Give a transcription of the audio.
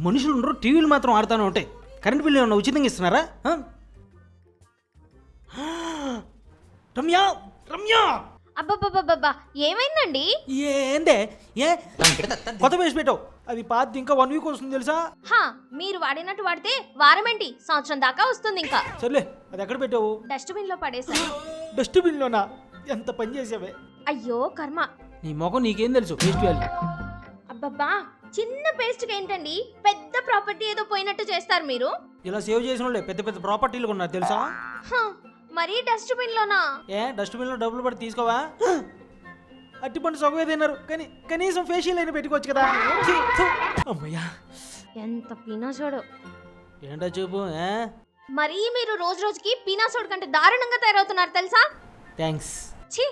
మనుషులు ఉండరు, టీవీలు మాత్రం ఆడుతూనే ఉంటాయి. కరెంట్ బిల్లు ఏమన్నా ఉచితంగా ఇస్తున్నారా? రమ్య రమ్య అబ్బబ్బబ్బబ్బా ఏమైందండి? ఏందే ఏ కొత్త వేసి పెట్టావు? అది పాత ఇంకా 1 వీక్ వస్తుంది తెలుసా? హా, మీరు వాడినట్టు వాడితే వారమేంటి, సంవత్సరం దాకా వస్తుంది. ఇంకా సర్లే, అది ఎక్కడ పెట్టావు? డస్ట్బిన్ లో పడేసాను. డస్ట్బిన్లోనా? ఎంత పని చేసావే. అయ్యో కర్మ. నీ మొఖం నీకేం తెలుసు వేస్ట్ వాల్యూ. అబ్బబ్బా, చిన్న పేస్ట్కి ఏంటండి పెద్ద ప్రాపర్టీ ఏదో పోయినట్టు చేస్తారు మీరు. ఇలా సేవ్ చేసిన వాళ్ళే పెద్ద పెద్ద ప్రాపర్టీలు ఉన్నారు తెలుసా? మరీ డస్ట్బిన్ లోనా? ఏ డస్ట్బిన్లో డబ్బులు పడి తీసుకోవా? అట్టిపండు సొగవే తిన్నారు, కానీ కనీసం ఫేషియల్ అయినా పెట్టుకోవచ్చు కదా. అమ్మయ్యా, ఎంత పినాసోడు. ఏంటో చూపు. మరీ మీరు రోజు రోజుకి పినాసోడు కంటే దారుణంగా తయారవుతున్నారు తెలుసా? థ్యాంక్స్. ఛీ.